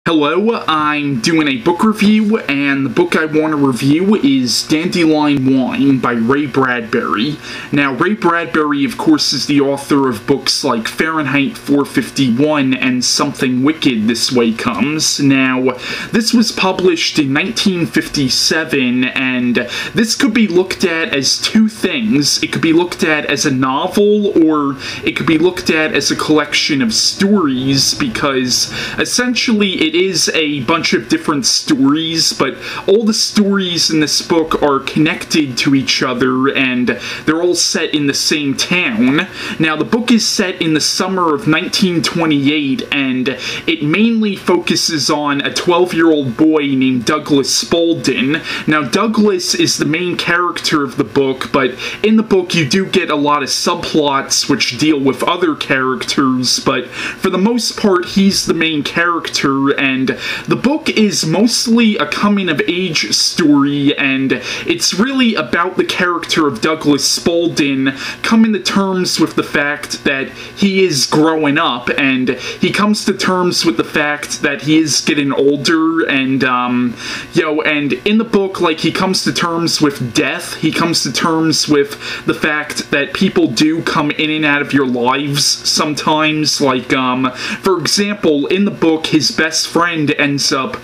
Hello, I'm doing a book review, and the book I want to review is Dandelion Wine by Ray Bradbury. Now, Ray Bradbury, of course, is the author of books like Fahrenheit 451 and Something Wicked This Way Comes. Now, this was published in 1957, and this could be looked at as two things. It could be looked at as a novel, or it could be looked at as a collection of stories, because essentially it is a bunch of different stories, but all the stories in this book are connected to each other, and they're all set in the same town. Now, the book is set in the summer of 1928, and it mainly focuses on a 12-year-old boy named Douglas Spaulding. Now, Douglas is the main character of the book, but in the book you do get a lot of subplots which deal with other characters, but for the most part he's the main character, and the book is mostly a coming-of-age story, and it's really about the character of Douglas Spaulding coming to terms with the fact that he is growing up, and he comes to terms with the fact that he is getting older, and, and in the book, like, he comes to terms with death, he comes to terms with the fact that people do come in and out of your lives sometimes, like, for example, in the book, his best friend ends up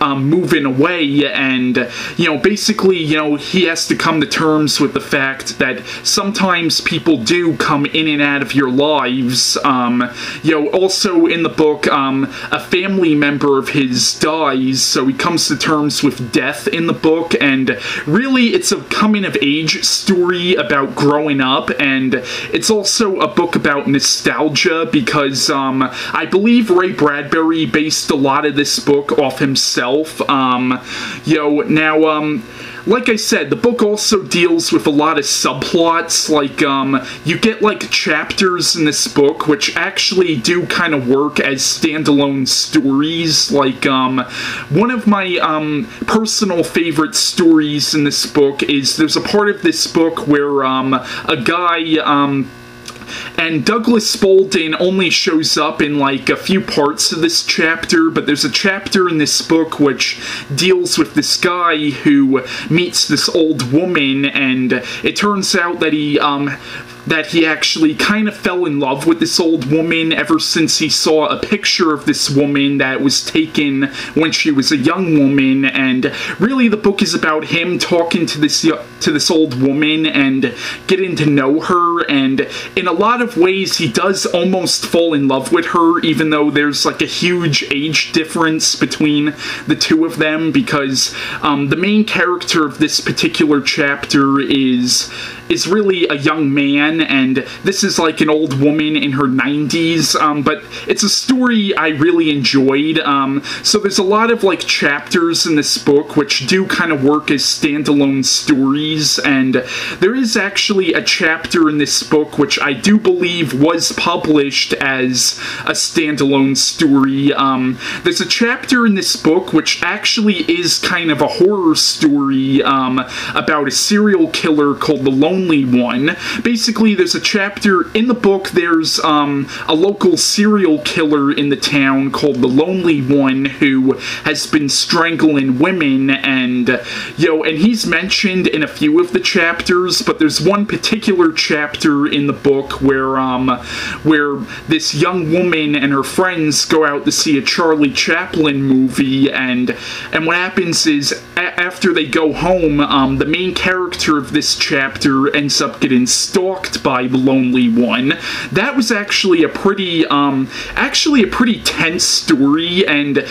moving away, and basically he has to come to terms with the fact that sometimes people do come in and out of your lives. Also in the book, a family member of his dies, so he comes to terms with death in the book, and really it's a coming of age story about growing up, and it's also a book about nostalgia, because I believe Ray Bradbury based a lot of this book off himself. Like I said, the book also deals with a lot of subplots, like, you get, like, chapters in this book which actually do kind of work as standalone stories. Like, one of my, personal favorite stories in this book is, there's a part of this book where, a guy, and Douglas Spaulding only shows up in, like, a few parts of this chapter, but there's a chapter in this book which deals with this guy who meets this old woman, and it turns out that he actually kind of fell in love with this old woman ever since he saw a picture of this woman that was taken when she was a young woman, and really the book is about him talking to this old woman and getting to know her, and in a lot of ways he does almost fall in love with her, even though there's like a huge age difference between the two of them, because the main character of this particular chapter is really a young man, and this is like an old woman in her 90s, but it's a story I really enjoyed. So there's a lot of, like, chapters in this book which do kind of work as standalone stories, and there is actually a chapter in this book which I do believe was published as a standalone story. There's a chapter in this book which actually is kind of a horror story about a serial killer called the Lonely One. Basically, there's a chapter in the book, there's a local serial killer in the town called the Lonely One who has been strangling women, and and he's mentioned in a few of the chapters, but there's one particular chapter in the book where this young woman and her friends go out to see a Charlie Chaplin movie, and what happens is after they go home, the main character of this chapter ends up getting stalked by the Lonely One. That was actually a pretty tense story, and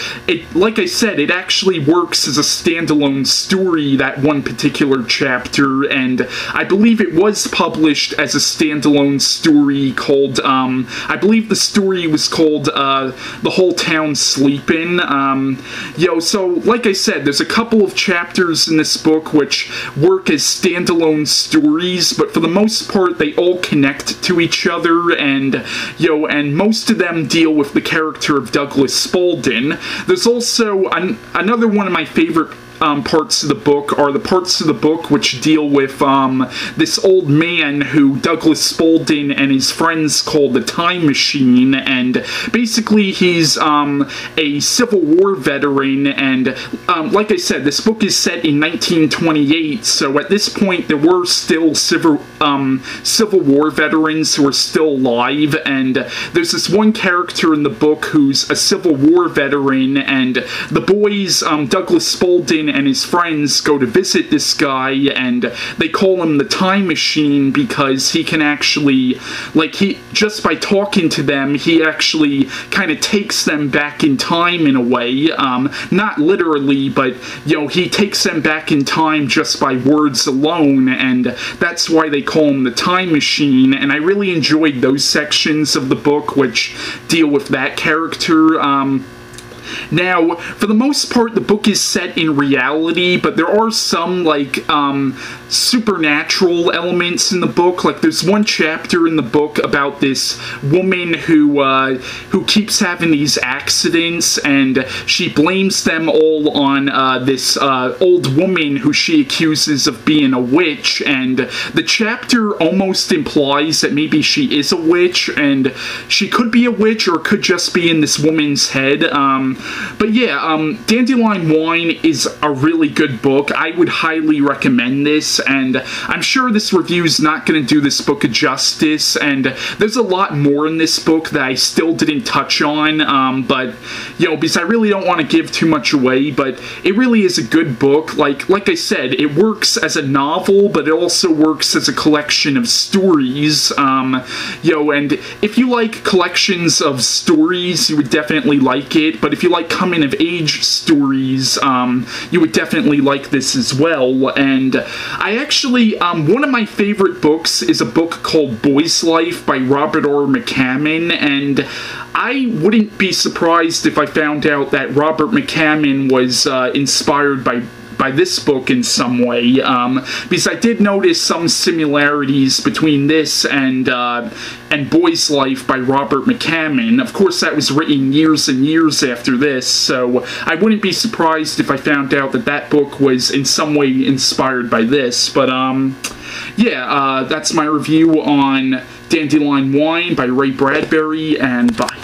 like I said, it actually works as a standalone story, that one particular chapter, and I believe it was published as a standalone story called, I believe the story was called, The Whole Town Sleepin'. So like I said, there's a couple of chapters in this book which work as standalone stories, but for the most part they all connect to each other, and most of them deal with the character of Douglas Spaulding. There's also another one of my favorite parts of the book are the parts of the book which deal with this old man who Douglas Spaulding and his friends call the Time Machine, and basically he's a Civil War veteran, and like I said, this book is set in 1928, so at this point there were still Civil War veterans who are still alive, and there's this one character in the book who's a Civil War veteran, and the boys, Douglas Spaulding and his friends, go to visit this guy, and they call him the Time Machine because he can actually, like, just by talking to them, he actually kind of takes them back in time in a way. Not literally, but, you know, he takes them back in time just by words alone, and that's why they call him the Time Machine, and I really enjoyed those sections of the book which deal with that character. Now, for the most part, the book is set in reality, but there are some, like, supernatural elements in the book. Like, there's one chapter in the book about this woman who keeps having these accidents, and she blames them all on this old woman who she accuses of being a witch, and the chapter almost implies that maybe she is a witch, and she could be a witch or could just be in this woman's head. But yeah, Dandelion Wine is a really good book. I would highly recommend this, and I'm sure this review is not going to do this book a justice, and there's a lot more in this book that I still didn't touch on, but, you know, because I really don't want to give too much away, but it really is a good book. Like I said, it works as a novel, but it also works as a collection of stories, you know, and if you like collections of stories, you would definitely like it, but if you like coming-of-age stories, you would definitely like this as well. And I actually, one of my favorite books is a book called Boy's Life by Robert R. McCammon, and I wouldn't be surprised if I found out that Robert McCammon was inspired by this book in some way, because I did notice some similarities between this and Boy's Life by Robert McCammon. Of course, that was written years and years after this, so I wouldn't be surprised if I found out that that book was in some way inspired by this. But yeah, that's my review on Dandelion Wine by Ray Bradbury, and bye.